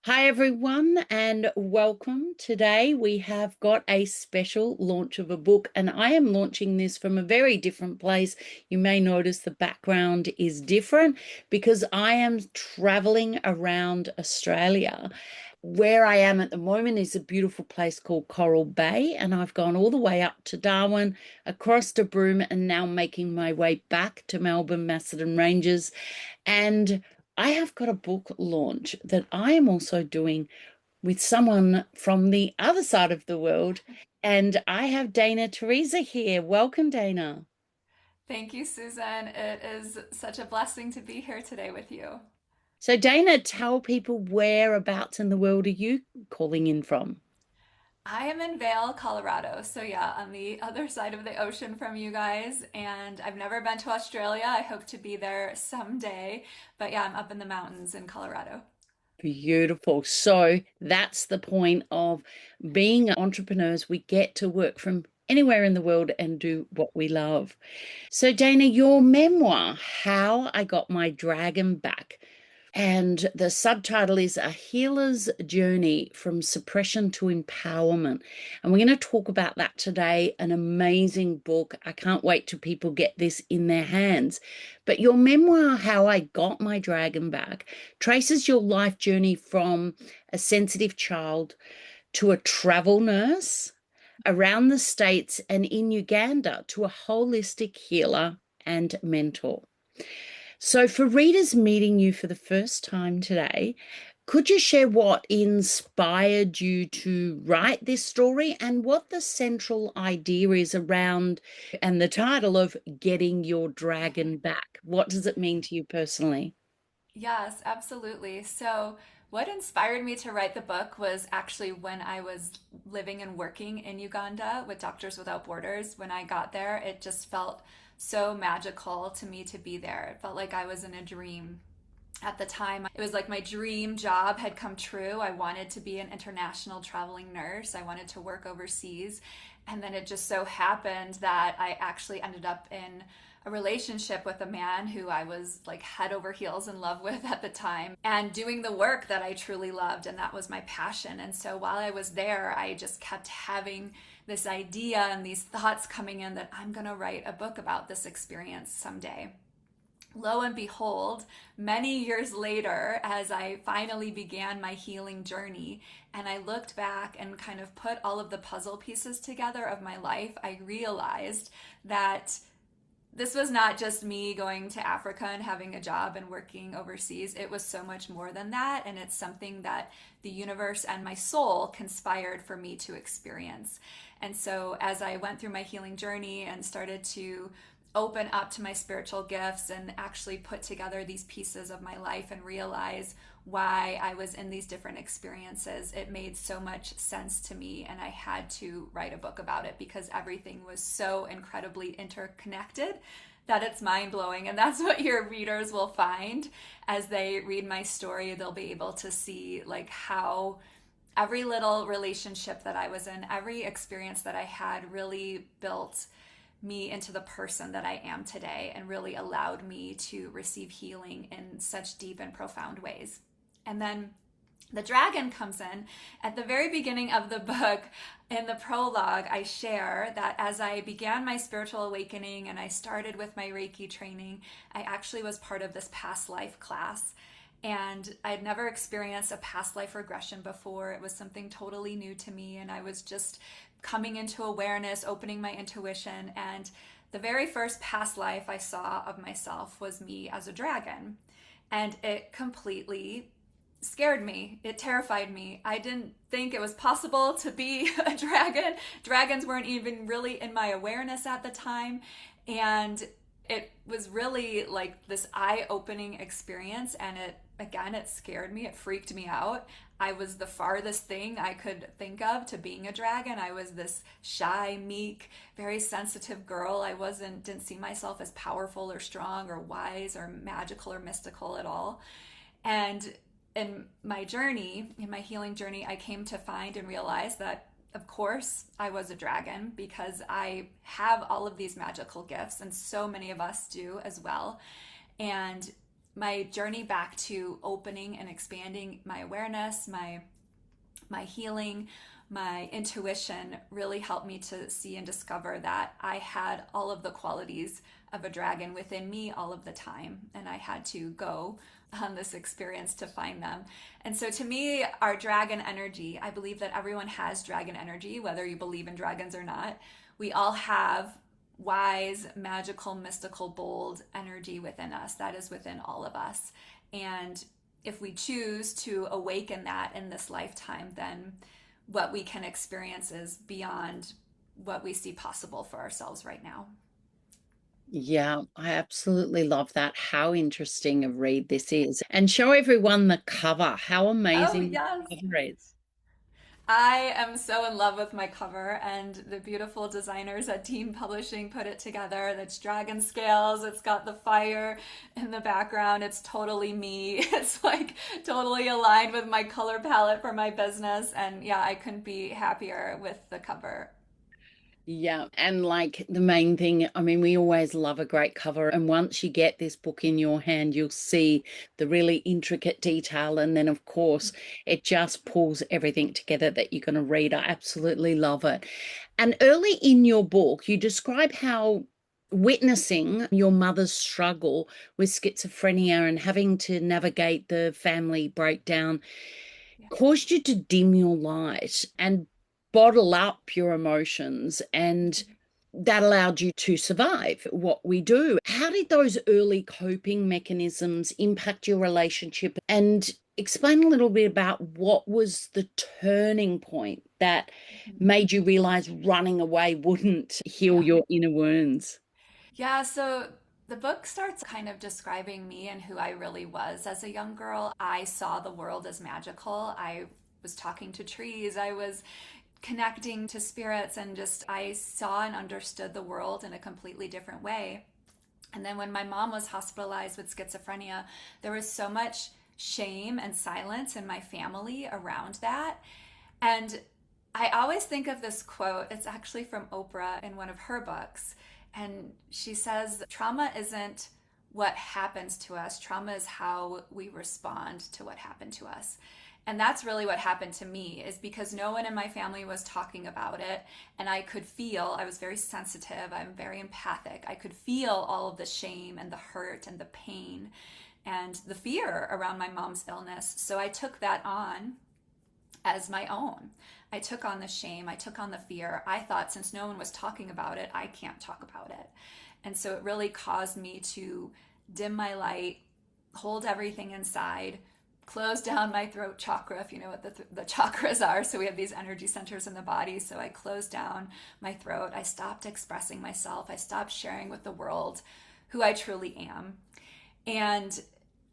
Hi, everyone, and welcome. Today we have got a special launch of a book, and I am launching this from a very different place. You may notice the background is different because I am traveling around Australia. Where I am at the moment is a beautiful place called Coral Bay, and I've gone all the way up to Darwin, across to Broome, and now making my way back to Melbourne, Macedon Ranges. And I have got a book launch that I am also doing with someone from the other side of the world. And I have Theresa here. Welcome, Dana. Thank you, Susan. It is such a blessing to be here today with you. So, Dana, tell people whereabouts in the world are you calling in from? I am in Vail, Colorado. So, yeah, on the other side of the ocean from you guys. And I've never been to Australia. I hope to be there someday. But yeah, I'm up in the mountains in Colorado. Beautiful. So that's the point of being entrepreneurs. We get to work from anywhere in the world and do what we love. So, Dana, your memoir, How I Got My Dragon Back. And the subtitle is A Healer's Journey from Suppression to Empowerment. And we're going to talk about that today. An amazing book. I can't wait till people get this in their hands. But your memoir, How I Got My Dragon Back, traces your life journey from a sensitive child to a travel nurse around the States and in Uganda to a holistic healer and mentor. So, for readers meeting you for the first time today, could you share what inspired you to write this story and what the central idea is around and the title of Getting Your Dragon Back? What does it mean to you personally? Yes, absolutely. So, what inspired me to write the book was actually when I was living and working in Uganda with Doctors Without Borders. When I got there, it just felt so magical to me to be there. It felt like I was in a dream. At the time, it was like my dream job had come true. I wanted to be an international traveling nurse. I wanted to work overseas. And then it just so happened that I actually ended up in a relationship with a man who I was like head over heels in love with at the time and doing the work that I truly loved. And that was my passion. And so while I was there, I just kept having this idea and these thoughts coming in that I'm going to write a book about this experience someday. Lo and behold, many years later, as I finally began my healing journey and I looked back and kind of put all of the puzzle pieces together of my life, I realized that this was not just me going to Africa and having a job and working overseas. It was so much more than that. And it's something that the universe and my soul conspired for me to experience. And so as I went through my healing journey and started to open up to my spiritual gifts and actually put together these pieces of my life and realize why I was in these different experiences, it made so much sense to me. And I had to write a book about it because everything was so incredibly interconnected that it's mind blowing. And that's what your readers will find as they read my story. They'll be able to see like how every little relationship that I was in, every experience that I had really built me into the person that I am today and really allowed me to receive healing in such deep and profound ways. And then the dragon comes in at the very beginning of the book. In the prologue, I share that as I began my spiritual awakening and I started with my Reiki training, I actually was part of this past life class. And I'd never experienced a past life regression before. It was something totally new to me. And I was just coming into awareness, opening my intuition. And the very first past life I saw of myself was me as a dragon. And it completely scared me. It terrified me. I didn't think it was possible to be a dragon. Dragons weren't even really in my awareness at the time. And it was really like this eye-opening experience, and it scared me. It freaked me out. I was the farthest thing I could think of to being a dragon. I was this shy, meek, very sensitive girl. I didn't see myself as powerful or strong or wise or magical or mystical at all. And in my journey, in my healing journey, I came to find and realize that, of course, I was a dragon because I have all of these magical gifts, and so many of us do as well. And my journey back to opening and expanding my awareness, my healing, my intuition really helped me to see and discover that I had all of the qualities of a dragon within me all of the time. And I had to go on this experience to find them. And so to me, our dragon energy, I believe that everyone has dragon energy, whether you believe in dragons or not. We all have wise, magical, mystical, bold energy within us. That is within all of us. And if we choose to awaken that in this lifetime, then what we can experience is beyond what we see possible for ourselves right now. Yeah, I absolutely love that. How interesting a read this is. And show everyone the cover. How Oh, amazing yes. the cover is. I am so in love with my cover, and the beautiful designers at Team Publishing put it together. That's dragon scales, it's got the fire in the background. It's totally me. It's like totally aligned with my color palette for my business. And yeah, I couldn't be happier with the cover. Yeah, and like the main thing, I mean, we always love a great cover. And once you get this book in your hand, you'll see the really intricate detail. And then, of course, it just pulls everything together that you're going to read. I absolutely love it. And early in your book, you describe how witnessing your mother's struggle with schizophrenia and having to navigate the family breakdown Yeah. caused you to dim your light and bottle up your emotions, and that allowed you to survive what we do. How did those early coping mechanisms impact your relationship? And explain a little bit about what was the turning point that Mhm. made you realize running away wouldn't heal Yeah. your inner wounds. Yeah, so the book starts kind of describing me and who I really was as a young girl. I saw the world as magical. I was talking to trees. I was connecting to spirits, and just I saw and understood the world in a completely different way. And then when my mom was hospitalized with schizophrenia, there was so much shame and silence in my family around that. And I always think of this quote. It's actually from Oprah in one of her books. And she says, trauma isn't what happens to us, trauma is how we respond to what happened to us. And that's really what happened to me, is because no one in my family was talking about it. And I could feel, I was very sensitive, I'm very empathic. I could feel all of the shame and the hurt and the pain and the fear around my mom's illness. So I took that on as my own. I took on the shame, I took on the fear. I thought, since no one was talking about it, I can't talk about it. And so it really caused me to dim my light, hold everything inside, close down my throat chakra, if you know what the chakras are. So we have these energy centers in the body. So I closed down my throat. I stopped expressing myself. I stopped sharing with the world who I truly am. And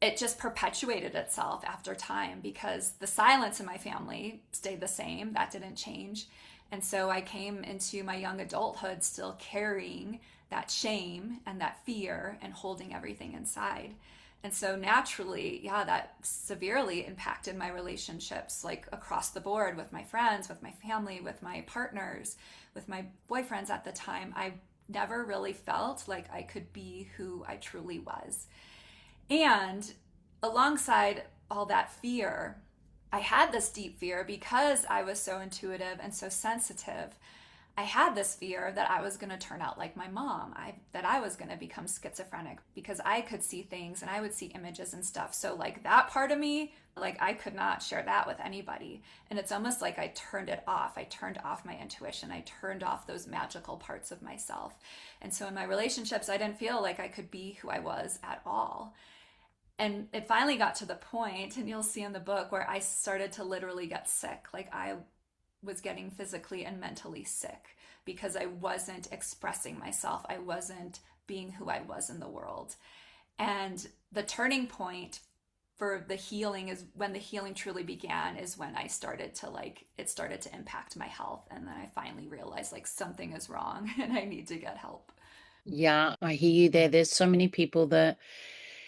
it just perpetuated itself after time, because the silence in my family stayed the same. That didn't change. And so I came into my young adulthood still carrying that shame and that fear and holding everything inside. And so naturally, yeah, that severely impacted my relationships, like across the board, with my friends, with my family, with my partners, with my boyfriends at the time. I never really felt like I could be who I truly was. And alongside all that fear, I had this deep fear because I was so intuitive and so sensitive. I had this fear that I was going to turn out like my mom, that I was going to become schizophrenic, because I could see things and I would see images and stuff. So, like, that part of me, like, I could not share that with anybody. And it's almost like I turned it off. I turned off my intuition. I turned off those magical parts of myself. And so in my relationships, I didn't feel like I could be who I was at all. And it finally got to the point, and you'll see in the book, where I started to literally get sick. Like, I was getting physically and mentally sick because I wasn't expressing myself. I wasn't being who I was in the world. And the turning point for the healing, is when the healing truly began, is when I started to, like, it started to impact my health. And then I finally realized, like, something is wrong and I need to get help. Yeah, I hear you there. There's so many people that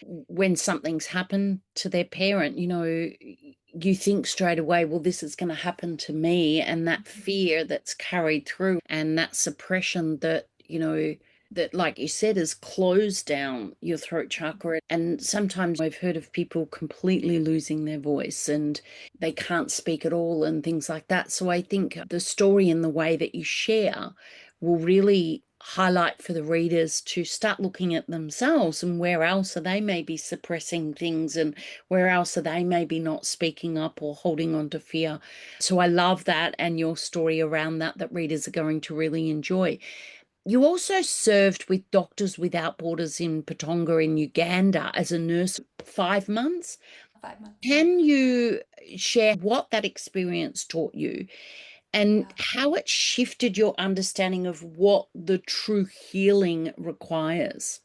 when something's happened to their parent, you think straight away, well, this is going to happen to me. And that fear that's carried through and that suppression that, that, like you said, has closed down your throat chakra. And sometimes I've heard of people completely losing their voice and they can't speak at all and things like that. So I think the story and the way that you share will really highlight for the readers to start looking at themselves and where else are they maybe suppressing things and where else are they maybe not speaking up or holding on to fear. So I love that and your story around that that readers are going to really enjoy. You also served with Doctors Without Borders in Patonga in Uganda as a nurse for 5 months. 5 months. Can you share what that experience taught you and Yeah. how it shifted your understanding of what the true healing requires?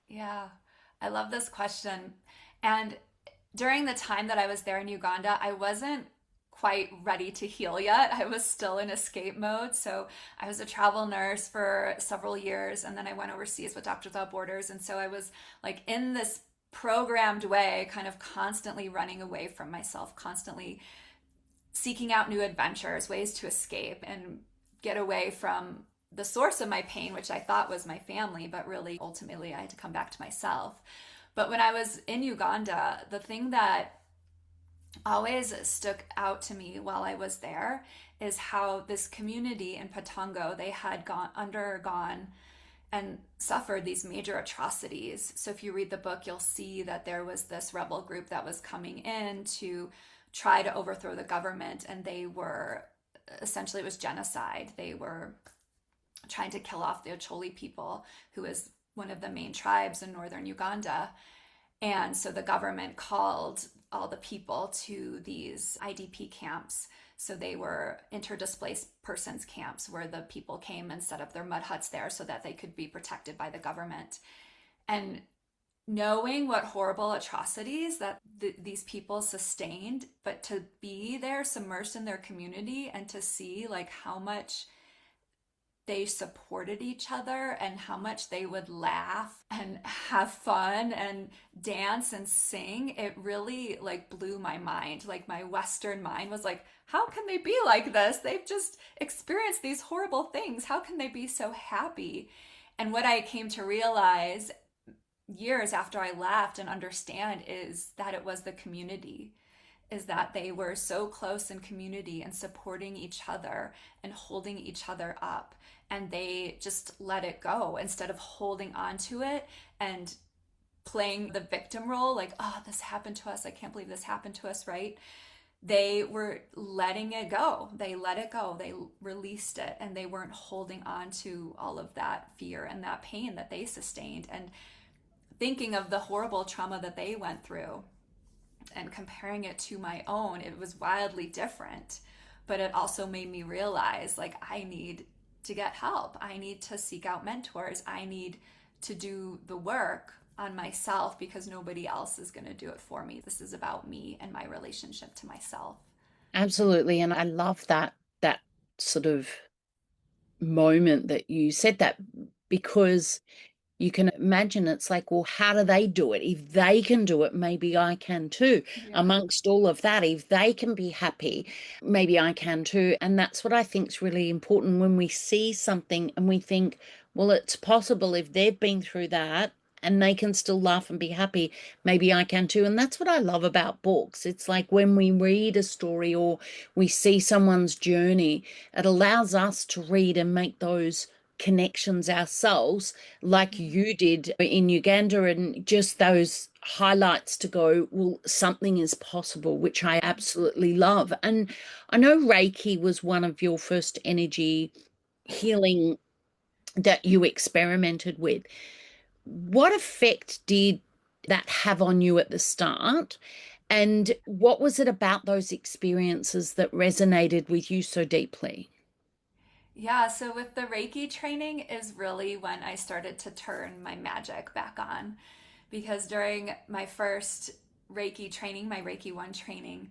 Yeah. I love this question. And during the time that I was there in Uganda, I wasn't quite ready to heal yet. I was still in escape mode. So I was a travel nurse for several years, and then I went overseas with Doctors Without Borders. And so I was like in this programmed way, kind of constantly running away from myself, constantly seeking out new adventures, ways to escape and get away from the source of my pain, which I thought was my family, but really ultimately I had to come back to myself. But when I was in Uganda, the thing that always stuck out to me while I was there is how this community in Patongo, they had undergone and suffered these major atrocities. So if you read the book, you'll see that there was this rebel group that was coming in to try to overthrow the government, and they were essentially, it was genocide. They were trying to kill off the Acholi people, who is one of the main tribes in northern Uganda. And so the government called all the people to these IDP camps. So they were interdisplaced persons camps where the people came and set up their mud huts there so that they could be protected by the government. And knowing what horrible atrocities that these people sustained, but to be there submersed in their community and to see like how much they supported each other and how much they would laugh and have fun and dance and sing, it really like blew my mind. Like my Western mind was like, how can they be like this? They've just experienced these horrible things. How can they be so happy? And what I came to realize years after I left and understand is that it was the community, is that they were so close in community and supporting each other and holding each other up. And they just let it go instead of holding on to it and playing the victim role, like, oh, this happened to us. I can't believe this happened to us, right? They were letting it go. They let it go. They released it, and they weren't holding on to all of that fear and that pain that they sustained. And thinking of the horrible trauma that they went through and comparing it to my own, it was wildly different. But it also made me realize like I need to get help. I need to seek out mentors. I need to do the work on myself because nobody else is going to do it for me. This is about me and my relationship to myself. Absolutely. And I love that sort of moment that you said that because you can imagine it's like, well, how do they do it? If they can do it, maybe I can too. Yeah. Amongst all of that, if they can be happy, maybe I can too. And that's what I think is really important when we see something and we think, well, it's possible if they've been through that and they can still laugh and be happy, maybe I can too. And that's what I love about books. It's like when we read a story or we see someone's journey, it allows us to read and make those connections ourselves like Mm-hmm. you did in Uganda, and just those highlights to go, well, something is possible, which I absolutely love. And I know Reiki was one of your first energy healing that you experimented with. What effect did that have on you at the start? And what was it about those experiences that resonated with you so deeply? Yeah, so with the Reiki training is really when I started to turn my magic back on. Because during my first Reiki training, my Reiki 1 training,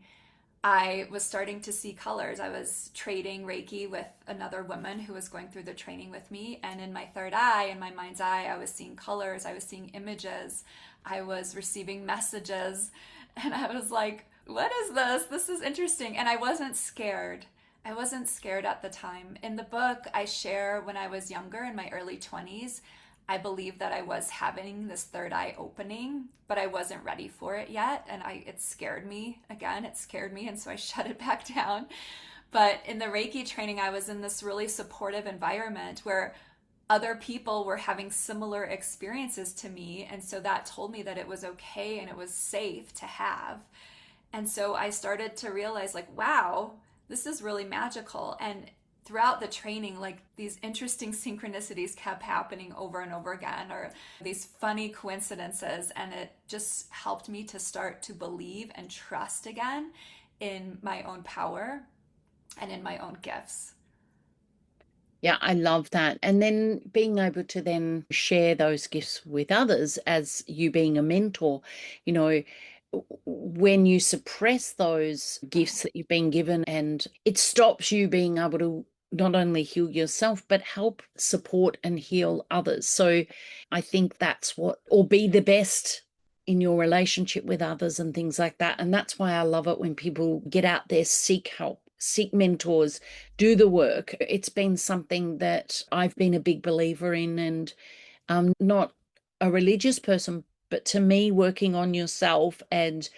I was starting to see colors. I was trading Reiki with another woman who was going through the training with me. And in my third eye, in my mind's eye, I was seeing colors, I was seeing images, I was receiving messages. And I was like, what is this? This is interesting. And I wasn't scared. I wasn't scared at the time. In the book, I share when I was younger, in my early 20s, I believed that I was having this third eye opening, but I wasn't ready for it yet. And it scared me again. It scared me. And so I shut it back down. But in the Reiki training, I was in this really supportive environment where other people were having similar experiences to me. And so that told me that it was okay and it was safe to have. And so I started to realize, like, wow, this is really magical. And throughout the training, like these interesting synchronicities kept happening over and over again, or these funny coincidences. And it just helped me to start to believe and trust again in my own power and in my own gifts. Yeah, I love that. And then being able to then share those gifts with others as you being a mentor, you know, when you suppress those gifts that you've been given, and it stops you being able to not only heal yourself, but help support and heal others. So I think that's what, or be the best in your relationship with others and things like that. And that's why I love it when people get out there, seek help, seek mentors, do the work. It's been something that I've been a big believer in, and I'm not a religious person, but to me, working on yourself and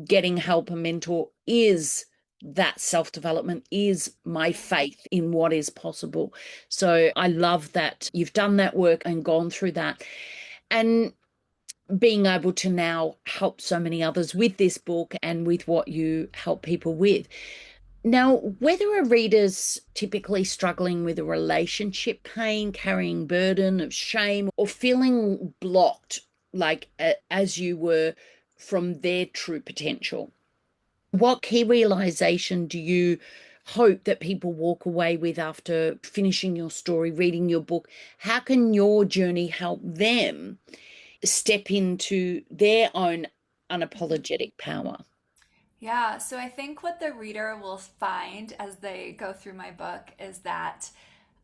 getting help and mentor is that self-development, is my faith in what is possible. So I love that you've done that work and gone through that. And being able to now help so many others with this book and with what you help people with. Now, whether a reader's typically struggling with a relationship pain, carrying burden of shame, or feeling blocked, like as you were, from their true potential, what key realization do you hope that people walk away with after finishing your story, reading your book? How can your journey help them step into their own unapologetic power? Yeah, so I think what the reader will find as they go through my book is that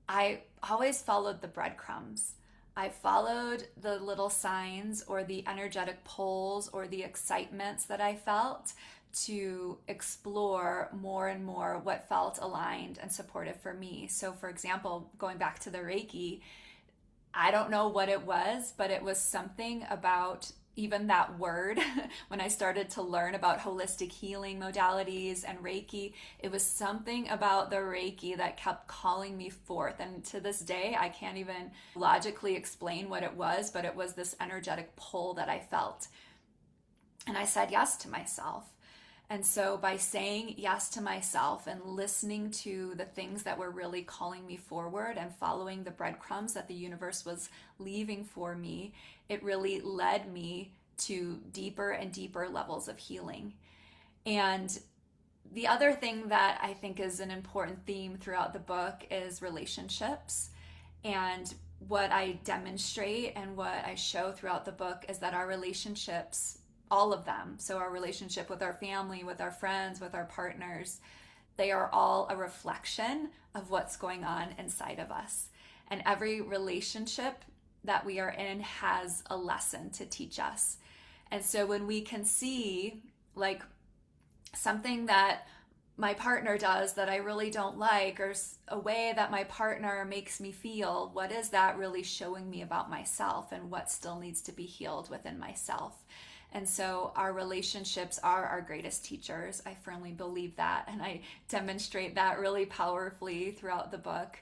I always followed the breadcrumbs. I followed the little signs or the energetic pulls or the excitements that I felt to explore more and more what felt aligned and supportive for me. So, for example, going back to the Reiki, I don't know what it was, but it was something about even that word. When I started to learn about holistic healing modalities and Reiki, it was something about the Reiki that kept calling me forth. And to this day, I can't even logically explain what it was, but it was this energetic pull that I felt. And I said yes to myself. And so, by saying yes to myself and listening to the things that were really calling me forward and following the breadcrumbs that the universe was leaving for me, it really led me to deeper and deeper levels of healing. And the other thing that I think is an important theme throughout the book is relationships. And what I demonstrate and what I show throughout the book is that our relationships, all of them, so our relationship with our family, with our friends, with our partners, they are all a reflection of what's going on inside of us. And every relationship that we are in has a lesson to teach us. And so when we can see, like, something that my partner does that I really don't like, or a way that my partner makes me feel, what is that really showing me about myself and what still needs to be healed within myself? And so our relationships are our greatest teachers. I firmly believe that, and I demonstrate that really powerfully throughout the book.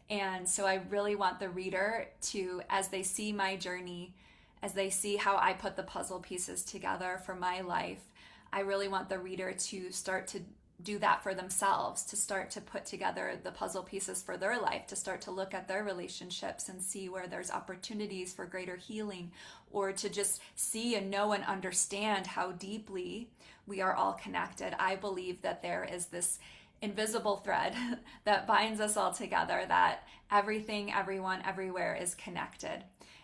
And so I really want the reader to, as they see my journey, as they see how I put the puzzle pieces together for my life, I really want the reader to start to do that for themselves, to start to put together the puzzle pieces for their life, to start to look at their relationships and see where there's opportunities for greater healing, or to just see and know and understand how deeply we are all connected. I believe that there is this invisible thread that binds us all together, that everything, everyone, everywhere is connected.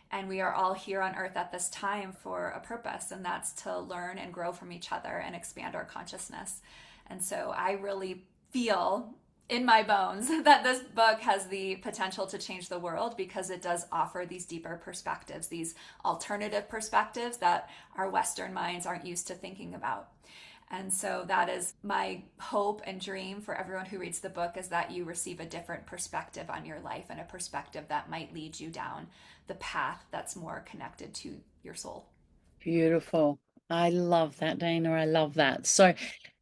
And we are all here on earth at this time for a purpose, and that's to learn and grow from each other and expand our consciousness. And so I really feel in my bones that this book has the potential to change the world, because it does offer these deeper perspectives, these alternative perspectives that our Western minds aren't used to thinking about. And so that is my hope and dream for everyone who reads the book, is that you receive a different perspective on your life, and a perspective that might lead you down the path that's more connected to your soul. Beautiful. I love that, Dana. I love that. So,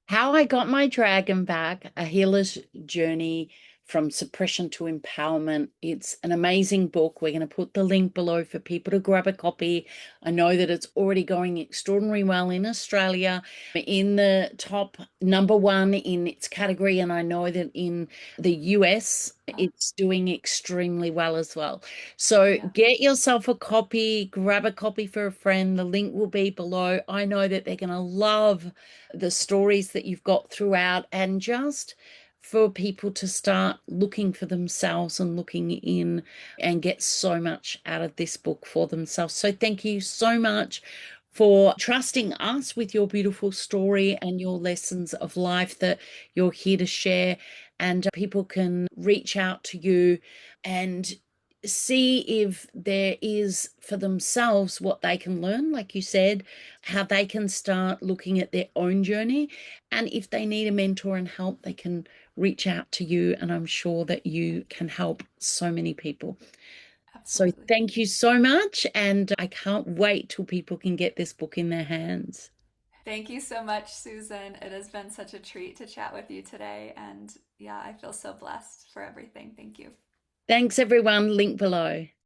How I Got My Dragon Back, A Healer's Journey from Suppression to Empowerment. It's an amazing book. We're going to put the link below for people to grab a copy. I know that it's already going extraordinarily well in Australia, in the top number one in its category. And I know that in the US, it's doing extremely well as well. So Yeah, get yourself a copy, grab a copy for a friend. The link will be below. I know that they're going to love the stories that you've got throughout, and just for people to start looking for themselves and looking in and get so much out of this book for themselves. So thank you so much for trusting us with your beautiful story and your lessons of life that you're here to share. And people can reach out to you and see if there is for themselves what they can learn, like you said, how they can start looking at their own journey. And if they need a mentor and help, they can reach out to you. And I'm sure that you can help so many people. So absolutely. thank you so much. And I can't wait till people can get this book in their hands. Thank you so much, Susan. It has been such a treat to chat with you today. And yeah, I feel so blessed for everything. Thank you. Thanks, everyone. Link below.